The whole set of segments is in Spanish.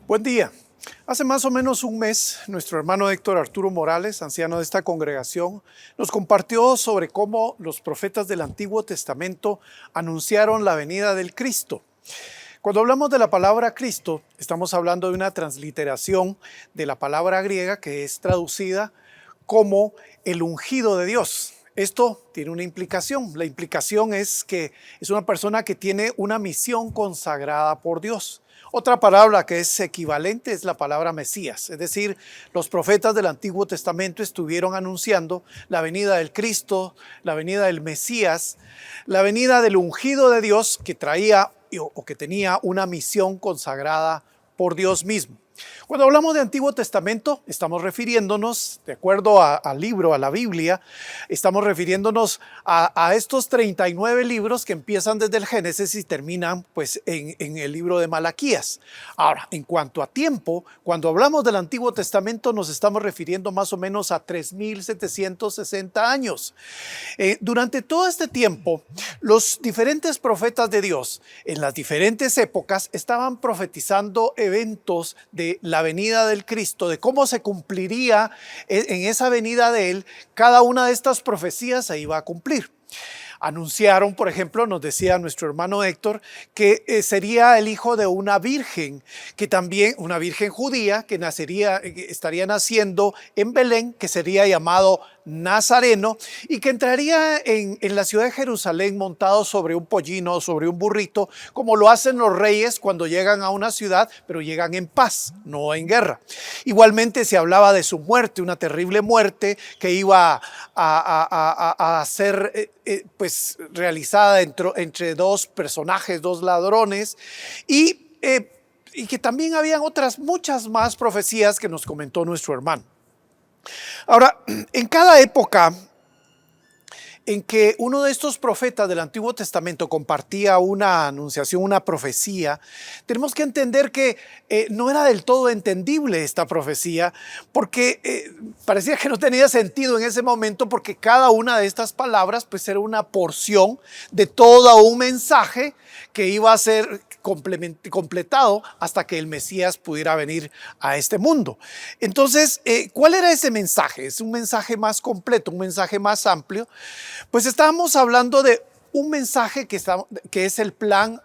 Buen día. Hace más o menos un mes, nuestro hermano Héctor Arturo Morales, anciano de esta congregación, nos compartió sobre cómo los profetas del Antiguo Testamento anunciaron la venida del Cristo. Cuando hablamos de la palabra Cristo, estamos hablando de una transliteración de la palabra griega que es traducida como el ungido de Dios. Esto tiene una implicación. La implicación es que es una persona que tiene una misión consagrada por Dios. Otra palabra que es equivalente es la palabra Mesías, es decir, los profetas del Antiguo Testamento estuvieron anunciando la venida del Cristo, la venida del Mesías, la venida del ungido de Dios que traía o que tenía una misión consagrada por Dios mismo. Cuando hablamos de Antiguo Testamento, estamos refiriéndonos, de acuerdo al libro, a la Biblia, estamos refiriéndonos a estos 39 libros que empiezan desde el Génesis y terminan pues, en el libro de Malaquías. Ahora, en cuanto a tiempo, cuando hablamos del Antiguo Testamento nos estamos refiriendo más o menos a 3,760 años. Durante todo este tiempo, los diferentes profetas de Dios, en las diferentes épocas, estaban profetizando eventos de la venida del Cristo, de cómo se cumpliría en esa venida de Él. Cada una de estas profecías se iba a cumplir. Anunciaron, por ejemplo, nos decía nuestro hermano Héctor, que sería el hijo de una virgen, que también una virgen judía, que estaría naciendo en Belén, que sería llamado Nazareno, y que entraría en la ciudad de Jerusalén montado sobre un pollino, sobre un burrito, como lo hacen los reyes cuando llegan a una ciudad, pero llegan en paz, no en guerra. Igualmente se hablaba de su muerte, una terrible muerte que iba a ser pues realizada entre dos personajes, dos ladrones, y que también habían otras muchas más profecías que nos comentó nuestro hermano. Ahora, en cada época en que uno de estos profetas del Antiguo Testamento compartía una anunciación, una profecía, tenemos que entender que no era del todo entendible esta profecía, porque parecía que no tenía sentido en ese momento, porque cada una de estas palabras pues era una porción de todo un mensaje que iba a ser completado hasta que el Mesías pudiera venir a este mundo. Entonces, ¿cuál era ese mensaje? Es un mensaje más completo, un mensaje más amplio. Pues estábamos hablando de un mensaje que es el plan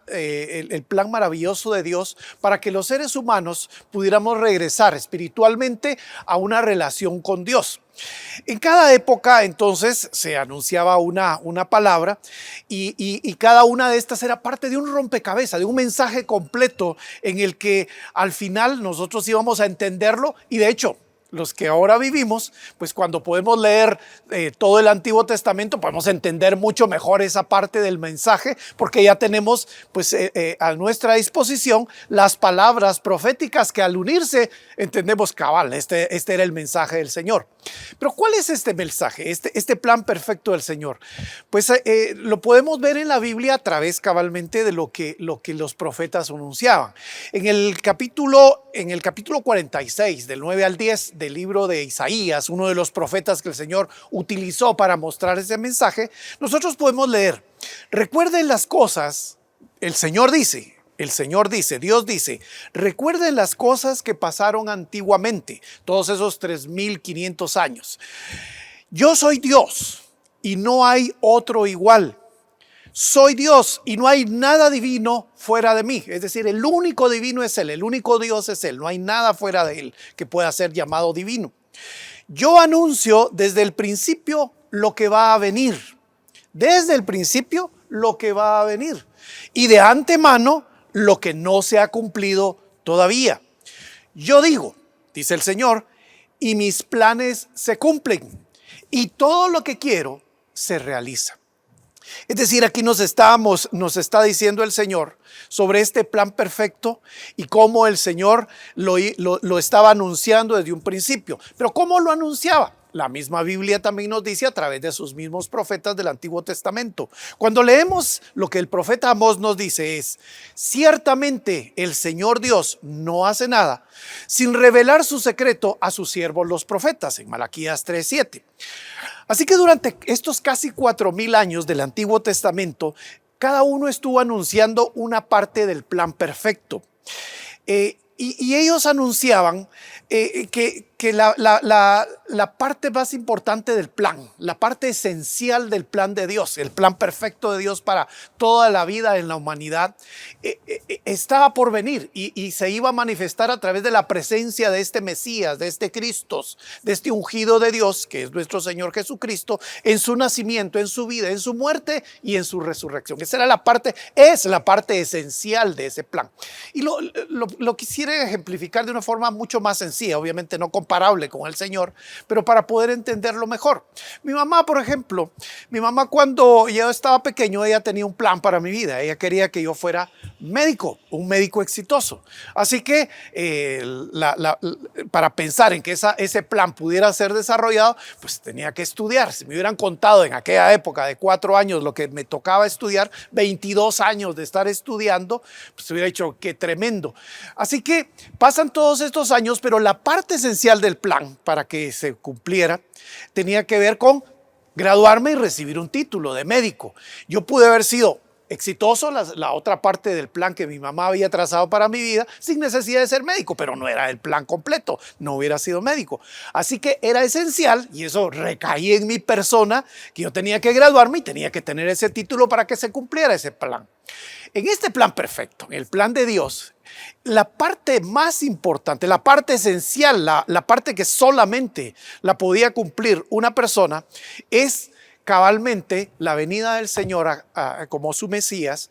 maravilloso de Dios para que los seres humanos pudiéramos regresar espiritualmente a una relación con Dios. En cada época entonces se anunciaba una palabra y cada una de estas era parte de un rompecabezas, de un mensaje completo en el que al final nosotros íbamos a entenderlo, y de hecho los que ahora vivimos, pues cuando podemos leer todo el Antiguo Testamento podemos entender mucho mejor esa parte del mensaje, porque ya tenemos pues a nuestra disposición las palabras proféticas que al unirse entendemos cabal, este era el mensaje del Señor. Pero ¿cuál es este mensaje, este plan perfecto del Señor? Pues lo podemos ver en la Biblia a través cabalmente de lo que los profetas anunciaban. En el capítulo 46, del 9 al 10 del libro de Isaías, uno de los profetas que el Señor utilizó para mostrar ese mensaje, nosotros podemos leer: recuerden las cosas, Dios dice, recuerden las cosas que pasaron antiguamente, todos esos 3,500 años. Yo soy Dios y no hay otro igual. Soy Dios y no hay nada divino fuera de mí. Es decir, el único divino es Él, el único Dios es Él. No hay nada fuera de Él que pueda ser llamado divino. Yo anuncio desde el principio lo que va a venir. Desde el principio lo que va a venir. Y de antemano lo que no se ha cumplido todavía. Yo digo, dice el Señor, y mis planes se cumplen. Y todo lo que quiero se realiza. Es decir, aquí nos está diciendo el Señor sobre este plan perfecto y cómo el Señor lo estaba anunciando desde un principio. Pero ¿cómo lo anunciaba? La misma Biblia también nos dice a través de sus mismos profetas del Antiguo Testamento. Cuando leemos lo que el profeta Amós nos dice es: ciertamente el Señor Dios no hace nada sin revelar su secreto a sus siervos los profetas, en Malaquías 3:7. Así que durante estos casi 4,000 años del Antiguo Testamento, cada uno estuvo anunciando una parte del plan perfecto. y ellos anunciaban que la parte más importante del plan, la parte esencial del plan de Dios, el plan perfecto de Dios para toda la vida en la humanidad, estaba por venir y se iba a manifestar a través de la presencia de este Mesías, de este Cristo, de este ungido de Dios, que es nuestro Señor Jesucristo, en su nacimiento, en su vida, en su muerte y en su resurrección. Esa era es la parte esencial de ese plan. Y lo quisiera ejemplificar de una forma mucho más sencilla, obviamente no comparable con el Señor, pero para poder entenderlo mejor. Mi mamá, por ejemplo, cuando yo estaba pequeño, ella tenía un plan para mi vida. Ella quería que yo fuera médico, un médico exitoso. Así que para pensar en que ese plan pudiera ser desarrollado, pues tenía que estudiar. Si me hubieran contado en aquella época de 4 años lo que me tocaba estudiar, 22 años de estar estudiando, pues hubiera dicho qué tremendo. Así que pasan todos estos años, pero la parte esencial del plan para que se cumpliera tenía que ver con graduarme y recibir un título de médico. Yo pude haber sido exitoso, la otra parte del plan que mi mamá había trazado para mi vida, sin necesidad de ser médico, pero no era el plan completo, no hubiera sido médico. Así que era esencial, y eso recaía en mi persona, que yo tenía que graduarme y tenía que tener ese título para que se cumpliera ese plan. En este plan perfecto, en el plan de Dios, la parte más importante, la parte esencial, la parte que solamente la podía cumplir una persona, es cabalmente la venida del Señor como su Mesías,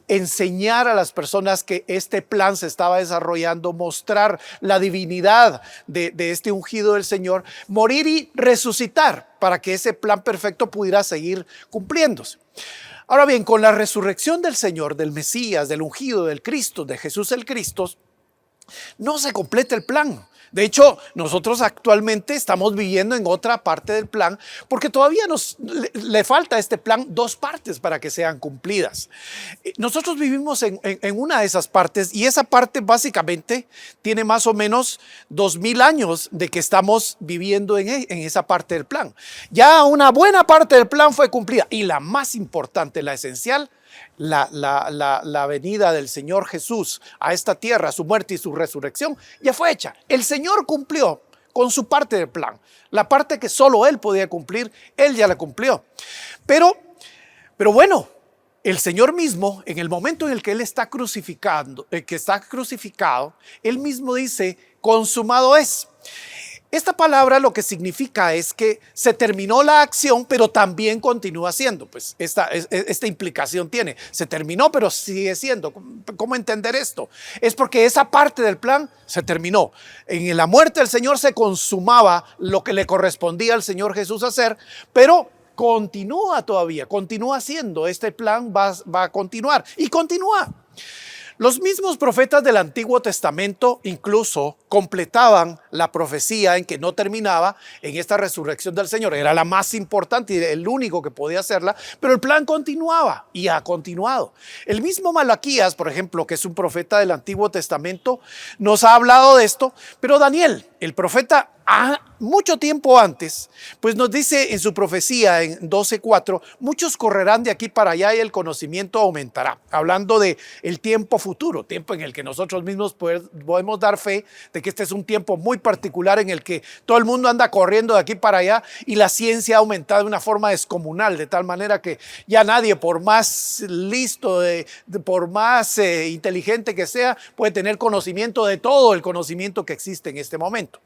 enseñar a las personas que este plan se estaba desarrollando, mostrar la divinidad de este ungido del Señor, morir y resucitar para que ese plan perfecto pudiera seguir cumpliéndose. Ahora bien, con la resurrección del Señor, del Mesías, del ungido, del Cristo, de Jesús el Cristo, no se completa el plan. De hecho, nosotros actualmente estamos viviendo en otra parte del plan porque todavía le falta a este plan 2 partes para que sean cumplidas. Nosotros vivimos en una de esas partes y esa parte básicamente tiene más o menos 2000 años de que estamos viviendo en esa parte del plan. Ya una buena parte del plan fue cumplida y la más importante, la esencial, la venida del Señor Jesús a esta tierra, su muerte y su resurrección, ya fue hecha. El Señor cumplió con su parte del plan. La parte que solo Él podía cumplir, Él ya la cumplió. Pero bueno, el Señor mismo, en el momento en el que Él está crucificado, Él mismo dice, consumado es. Esta palabra lo que significa es que se terminó la acción, pero también continúa siendo. Pues esta implicación tiene. Se terminó, pero sigue siendo. ¿Cómo entender esto? Es porque esa parte del plan se terminó. En la muerte del Señor se consumaba lo que le correspondía al Señor Jesús hacer, pero continúa todavía, continúa siendo. Este plan va a continuar y continúa. Los mismos profetas del Antiguo Testamento incluso completaban la profecía en que no terminaba en esta resurrección del Señor. Era la más importante y el único que podía hacerla, pero el plan continuaba y ha continuado. El mismo Malaquías, por ejemplo, que es un profeta del Antiguo Testamento, nos ha hablado de esto, pero Daniel, el profeta mucho tiempo antes, pues nos dice en su profecía en 12:4, muchos correrán de aquí para allá y el conocimiento aumentará. Hablando de el tiempo futuro, tiempo en el que nosotros mismos podemos dar fe de que este es un tiempo muy particular en el que todo el mundo anda corriendo de aquí para allá y la ciencia ha aumentado de una forma descomunal, de tal manera que ya nadie, por más listo, por más inteligente que sea, puede tener conocimiento de todo el conocimiento que existe en este momento.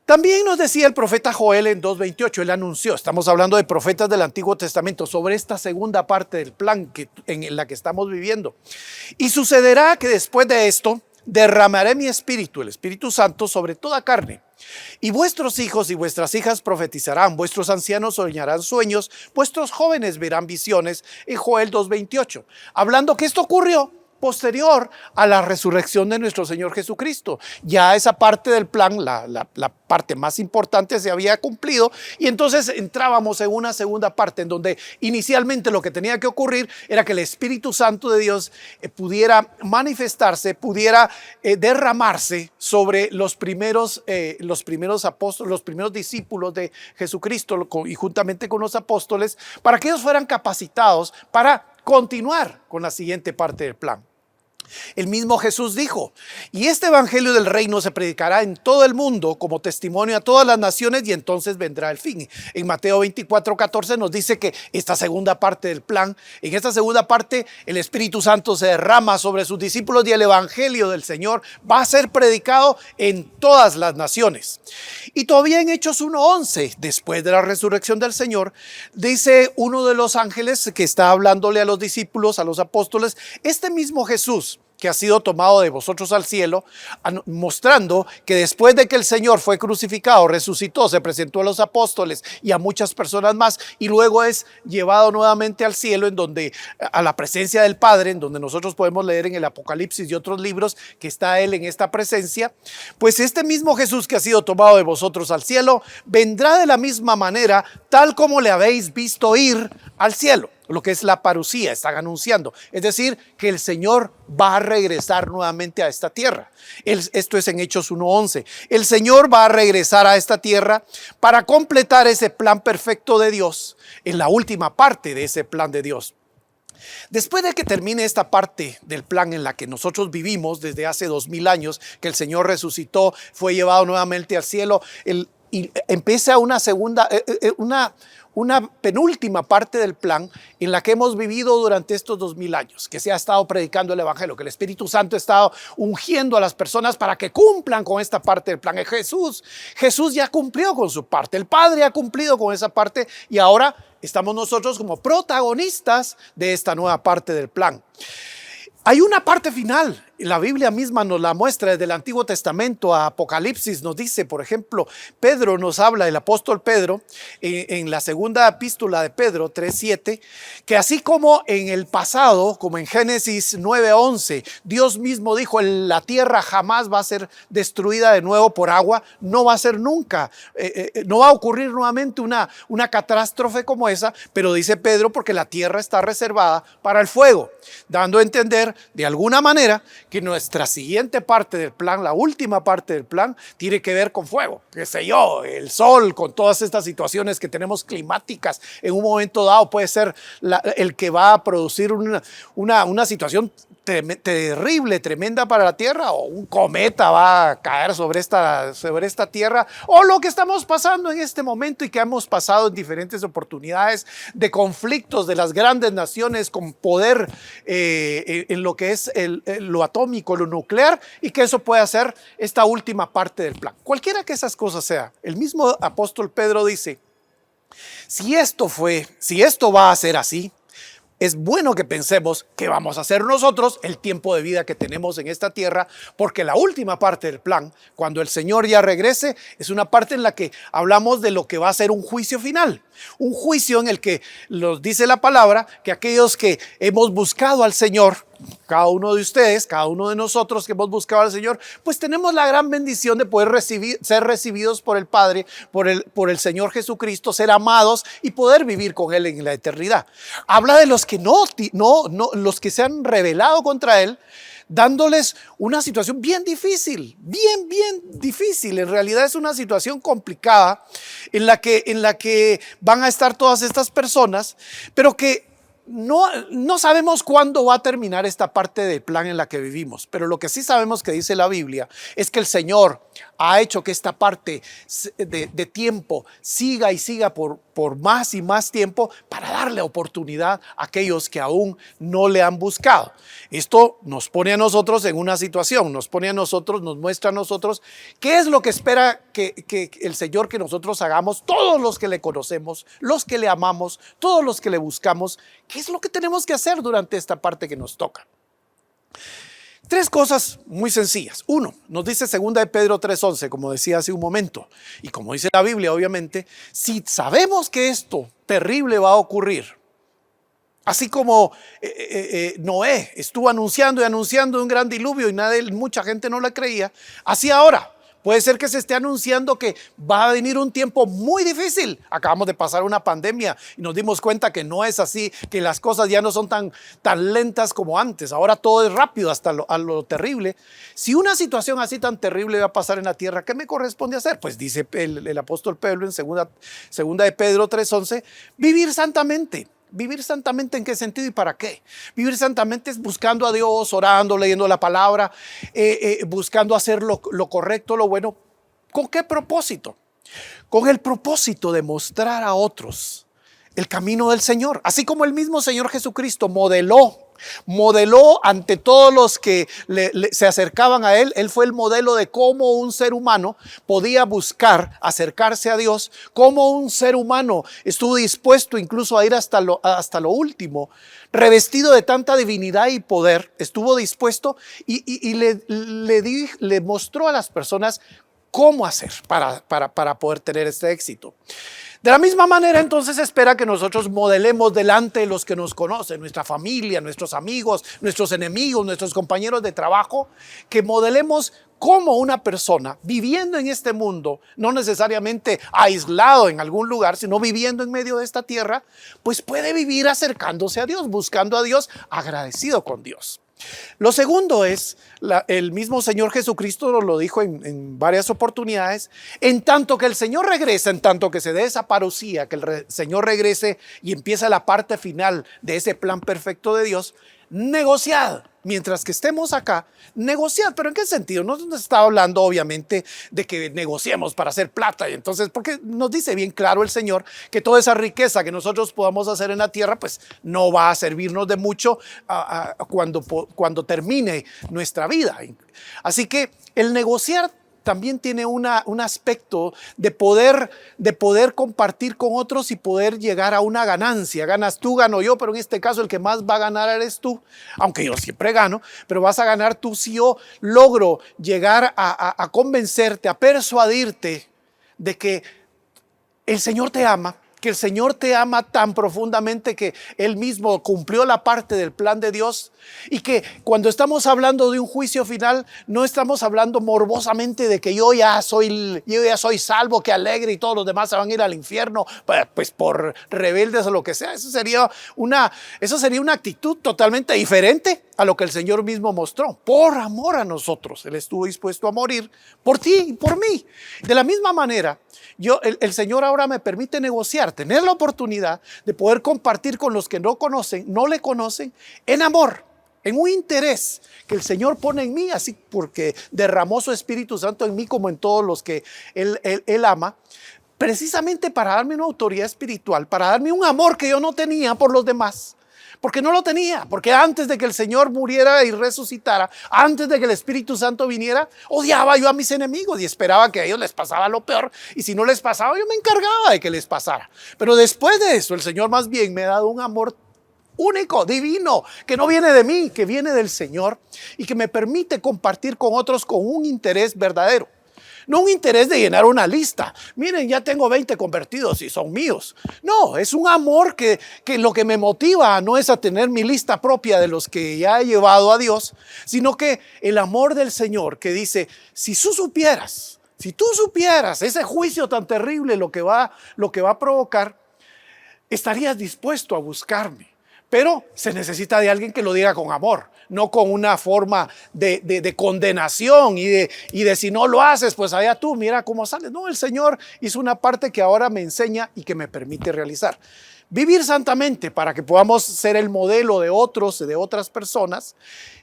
También nos decía el profeta Joel en 2:28, él anunció, estamos hablando de profetas del Antiguo Testamento, sobre esta segunda parte del plan en la que estamos viviendo. Y sucederá que después de esto, derramaré mi espíritu, el Espíritu Santo, sobre toda carne. Y vuestros hijos y vuestras hijas profetizarán, vuestros ancianos soñarán sueños, vuestros jóvenes verán visiones, en Joel 2:28. Hablando que esto ocurrió posterior a la resurrección de nuestro Señor Jesucristo. Ya esa parte del plan, la parte más importante, se había cumplido y entonces entrábamos en una segunda parte en donde inicialmente lo que tenía que ocurrir era que el Espíritu Santo de Dios pudiera manifestarse, pudiera derramarse sobre los primeros apóstoles, los primeros discípulos de Jesucristo y juntamente con los apóstoles, para que ellos fueran capacitados para continuar con la siguiente parte del plan. El mismo Jesús dijo: y este evangelio del reino se predicará en todo el mundo como testimonio a todas las naciones, y entonces vendrá el fin. En Mateo 24:14 nos dice que esta segunda parte del plan, en esta segunda parte el Espíritu Santo se derrama sobre sus discípulos y el evangelio del Señor va a ser predicado en todas las naciones. Y todavía en Hechos 1:11, después de la resurrección del Señor, dice uno de los ángeles que está hablándole a los discípulos, a los apóstoles: este mismo Jesús que ha sido tomado de vosotros al cielo, mostrando que después de que el Señor fue crucificado, resucitó, se presentó a los apóstoles y a muchas personas más, y luego es llevado nuevamente al cielo, en donde, a la presencia del Padre, en donde nosotros podemos leer en el Apocalipsis y otros libros que está Él en esta presencia. Pues este mismo Jesús que ha sido tomado de vosotros al cielo, vendrá de la misma manera, tal como le habéis visto ir al cielo. Lo que es la parusía, están anunciando. Es decir, que el Señor va a regresar nuevamente a esta tierra. Esto es en Hechos 1:11. El Señor va a regresar a esta tierra para completar ese plan perfecto de Dios, en la última parte de ese plan de Dios. Después de que termine esta parte del plan en la que nosotros vivimos desde hace 2000 años, que el Señor resucitó, fue llevado nuevamente al cielo, y empieza una penúltima parte del plan en la que hemos vivido durante estos 2000 años, que se ha estado predicando el evangelio, que el Espíritu Santo ha estado ungiendo a las personas para que cumplan con esta parte del plan. Jesús ya cumplió con su parte, el Padre ha cumplido con esa parte, y ahora estamos nosotros como protagonistas de esta nueva parte del plan. Hay una parte final, la Biblia misma nos la muestra desde el Antiguo Testamento a Apocalipsis. Nos dice, por ejemplo, Pedro nos habla, el apóstol Pedro, en la segunda epístola de Pedro 3:7, que así como en el pasado, como en Génesis 9:11, Dios mismo dijo: la tierra jamás va a ser destruida de nuevo por agua, no va a ser nunca, no va a ocurrir nuevamente una catástrofe como esa, pero dice Pedro, porque la tierra está reservada para el fuego, dando a entender de alguna manera que nuestra siguiente parte del plan, la última parte del plan, tiene que ver con fuego, qué sé yo, el sol, con todas estas situaciones que tenemos climáticas. En un momento dado puede ser el que va a producir una situación terrible, tremenda para la tierra, o un cometa va a caer sobre esta tierra, o lo que estamos pasando en este momento y que hemos pasado en diferentes oportunidades de conflictos de las grandes naciones con poder en lo que es lo atómico, lo nuclear, y que eso puede ser esta última parte del plan. Cualquiera que esas cosas sea, el mismo apóstol Pedro dice: si esto va a ser así, es bueno que pensemos qué vamos a hacer nosotros el tiempo de vida que tenemos en esta tierra, porque la última parte del plan, cuando el Señor ya regrese, es una parte en la que hablamos de lo que va a ser un juicio final. Un juicio en el que nos dice la palabra que aquellos que hemos buscado al Señor, cada uno de ustedes, cada uno de nosotros que hemos buscado al Señor, pues tenemos la gran bendición de poder ser recibidos por el Padre, por el Señor Jesucristo, ser amados y poder vivir con Él en la eternidad. Habla de los que los que se han rebelado contra Él, dándoles una situación bien difícil, bien difícil. En realidad es una situación complicada en la que van a estar todas estas personas, pero que no sabemos cuándo va a terminar esta parte del plan en la que vivimos. Pero lo que sí sabemos que dice la Biblia es que el Señor ha hecho que esta parte de tiempo siga y siga por más y más tiempo, para darle oportunidad a aquellos que aún no le han buscado. Esto nos pone a nosotros en una situación, nos muestra a nosotros qué es lo que espera que el Señor que nosotros hagamos, todos los que le conocemos, los que le amamos, todos los que le buscamos. ¿Qué es lo que tenemos que hacer durante esta parte que nos toca? Tres cosas muy sencillas. Uno, nos dice 2 de Pedro 3:11, como decía hace un momento, y como dice la Biblia, obviamente, si sabemos que esto terrible va a ocurrir, así como Noé estuvo anunciando un gran diluvio y mucha gente no le creía, así ahora puede ser que se esté anunciando que va a venir un tiempo muy difícil. Acabamos de pasar una pandemia y nos dimos cuenta que no es así, que las cosas ya no son tan lentas como antes. Ahora todo es rápido, hasta a lo terrible. Si una situación así tan terrible va a pasar en la tierra, ¿qué me corresponde hacer? Pues dice el apóstol Pedro en segunda de Pedro 3:11, vivir santamente. ¿Vivir santamente en qué sentido y para qué? Vivir santamente es buscando a Dios, orando, leyendo la palabra, buscando hacer lo correcto, lo bueno. ¿Con qué propósito? Con el propósito de mostrar a otros el camino del Señor. Así como el mismo Señor Jesucristo modeló ante todos los que se acercaban a Él. Él fue el modelo de cómo un ser humano podía buscar acercarse a Dios, cómo un ser humano estuvo dispuesto incluso a ir hasta lo último, revestido de tanta divinidad y poder, estuvo dispuesto y le mostró a las personas cómo hacer para poder tener este éxito. De la misma manera, entonces, espera que nosotros modelemos delante de los que nos conocen, nuestra familia, nuestros amigos, nuestros enemigos, nuestros compañeros de trabajo, que modelemos cómo una persona viviendo en este mundo, no necesariamente aislado en algún lugar, sino viviendo en medio de esta tierra, pues puede vivir acercándose a Dios, buscando a Dios, agradecido con Dios. Lo segundo es, el mismo Señor Jesucristo nos lo dijo en varias oportunidades, en tanto que el Señor regresa, en tanto que se dé esa parucía, que el Señor regrese y empieza la parte final de ese plan perfecto de Dios, negociad. Mientras que estemos acá, negociad. ¿Pero en qué sentido? No nos está hablando obviamente de que negociemos para hacer plata. Y entonces, porque nos dice bien claro el Señor que toda esa riqueza que nosotros podamos hacer en la tierra, pues no va a servirnos de mucho cuando termine nuestra vida. Así que el negociar también tiene un aspecto de poder compartir con otros y poder llegar a una ganancia. Ganas tú, gano yo, pero en este caso el que más va a ganar eres tú, aunque yo siempre gano, pero vas a ganar tú si yo logro llegar a convencerte, a persuadirte de que el Señor te ama, que el Señor te ama tan profundamente que Él mismo cumplió la parte del plan de Dios, y que cuando estamos hablando de un juicio final, no estamos hablando morbosamente de que yo ya soy salvo, que alegre y todos los demás se van a ir al infierno, pues por rebeldes o lo que sea. Eso sería una actitud totalmente diferente a lo que el Señor mismo mostró. Por amor a nosotros, Él estuvo dispuesto a morir por ti y por mí. De la misma manera, el Señor ahora me permite negociar, tener la oportunidad de poder compartir con los que no le conocen, en amor, en un interés que el Señor pone en mí, así porque derramó su Espíritu Santo en mí como en todos los que Él ama, precisamente para darme una autoridad espiritual, para darme un amor que yo no tenía por los demás. Porque no lo tenía, porque antes de que el Señor muriera y resucitara, antes de que el Espíritu Santo viniera, odiaba yo a mis enemigos y esperaba que a ellos les pasara lo peor, y si no les pasaba, yo me encargaba de que les pasara. Pero después de eso, el Señor más bien me ha dado un amor único, divino, que no viene de mí, que viene del Señor, y que me permite compartir con otros con un interés verdadero. No un interés de llenar una lista. Miren, ya tengo 20 convertidos y son míos. No, es un amor que lo que me motiva no es a tener mi lista propia de los que ya he llevado a Dios, sino que el amor del Señor que dice, si tú supieras ese juicio tan terrible lo que va a provocar, estarías dispuesto a buscarme. Pero se necesita de alguien que lo diga con amor, no con una forma de condenación y de si no lo haces, pues allá tú, mira cómo sales. No, el Señor hizo una parte que ahora me enseña y que me permite realizar. Vivir santamente para que podamos ser el modelo de otros, de otras personas.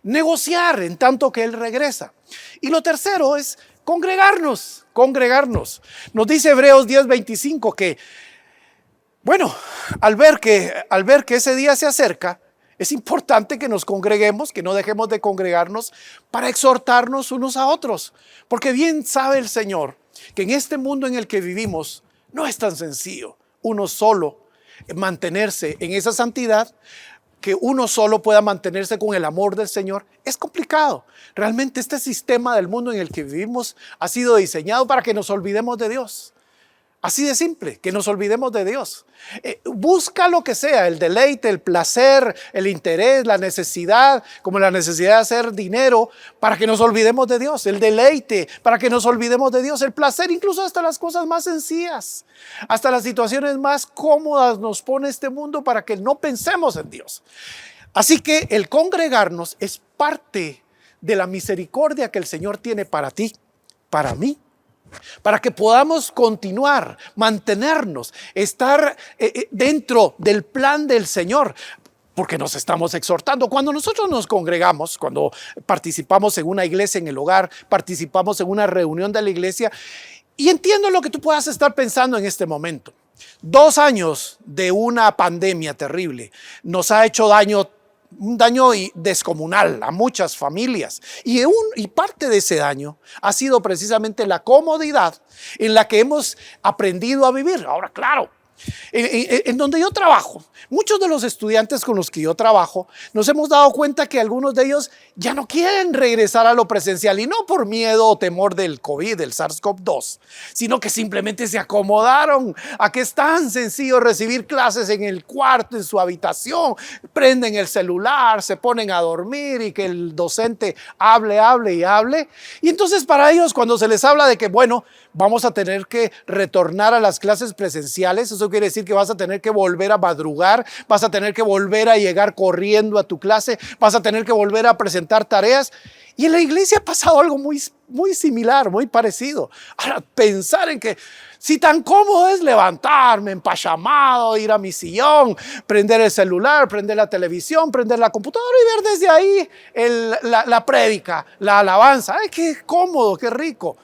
Negociar en tanto que Él regresa. Y lo tercero es congregarnos. Nos dice Hebreos 10:25 que, bueno, al ver que ese día se acerca, es importante que nos congreguemos, que no dejemos de congregarnos para exhortarnos unos a otros. Porque bien sabe el Señor que en este mundo en el que vivimos no es tan sencillo uno solo mantenerse en esa santidad, que uno solo pueda mantenerse con el amor del Señor. Es complicado. Realmente este sistema del mundo en el que vivimos ha sido diseñado para que nos olvidemos de Dios. Así de simple, que nos olvidemos de Dios. Busca lo que sea, el deleite, el placer, el interés, la necesidad, como la necesidad de hacer dinero, para que nos olvidemos de Dios. El deleite, para que nos olvidemos de Dios. El placer, incluso hasta las cosas más sencillas, hasta las situaciones más cómodas nos pone este mundo para que no pensemos en Dios. Así que el congregarnos es parte de la misericordia que el Señor tiene para ti, para mí para que podamos continuar, mantenernos, estar dentro del plan del Señor. Porque nos estamos exhortando. Cuando nosotros nos congregamos, cuando participamos en una iglesia en el hogar, participamos en una reunión de la iglesia, y entiendo lo que tú puedas estar pensando en este momento. 2 años de una pandemia terrible nos ha hecho un daño descomunal a muchas familias. Y parte de ese daño ha sido precisamente la comodidad en la que hemos aprendido a vivir. Ahora, claro, en donde yo trabajo, muchos de los estudiantes con los que yo trabajo, nos hemos dado cuenta que algunos de ellos ya no quieren regresar a lo presencial, y no por miedo o temor del COVID, del SARS-CoV-2, sino que simplemente se acomodaron a que es tan sencillo recibir clases en el cuarto, en su habitación, prenden el celular, se ponen a dormir y que el docente hable. Y entonces para ellos, cuando se les habla de que, bueno, vamos a tener que retornar a las clases presenciales, eso quiere decir que vas a tener que volver a madrugar, vas a tener que volver a llegar corriendo a tu clase, vas a tener que volver a presentar tareas. Y en la iglesia ha pasado algo muy similar, muy parecido. Ahora, pensar en que si tan cómodo es levantarme empachamado, ir a mi sillón, prender el celular, prender la televisión, prender la computadora y ver desde ahí la prédica, la alabanza. ¡Ay, qué cómodo, qué rico!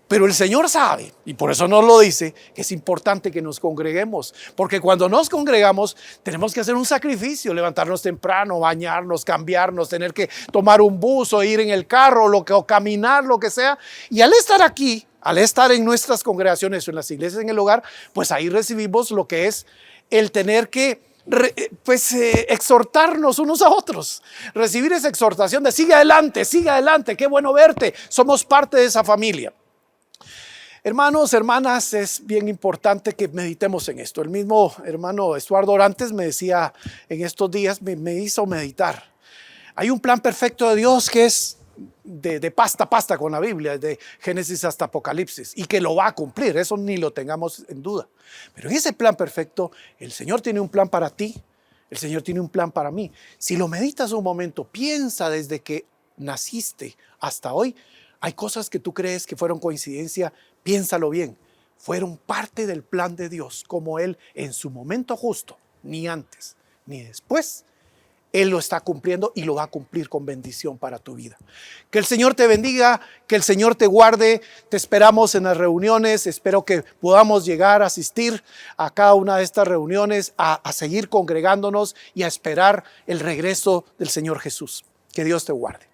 Pero el Señor sabe, y por eso nos lo dice, que es importante que nos congreguemos. Porque cuando nos congregamos tenemos que hacer un sacrificio, levantarnos temprano, bañarnos, cambiarnos, tener que tomar un bus o ir en el carro o caminar, lo que sea. Y al estar aquí, al estar en nuestras congregaciones o en las iglesias en el hogar, pues ahí recibimos lo que es el tener que exhortarnos unos a otros, recibir esa exhortación de sigue adelante, qué bueno verte, somos parte de esa familia. Hermanos, hermanas, es bien importante que meditemos en esto. El mismo hermano Estuardo Orantes me decía en estos días, me hizo meditar. Hay un plan perfecto de Dios que es de pasta a pasta con la Biblia, de Génesis hasta Apocalipsis, y que lo va a cumplir, eso ni lo tengamos en duda. Pero en ese plan perfecto, el Señor tiene un plan para ti, el Señor tiene un plan para mí. Si lo meditas un momento, piensa desde que naciste hasta hoy, hay cosas que tú crees que fueron coincidencia, piénsalo bien, fueron parte del plan de Dios, como Él en su momento justo, ni antes ni después, Él lo está cumpliendo y lo va a cumplir con bendición para tu vida. Que el Señor te bendiga, que el Señor te guarde. Te esperamos en las reuniones. Espero que podamos llegar a asistir a cada una de estas reuniones, a seguir congregándonos y a esperar el regreso del Señor Jesús. Que Dios te guarde.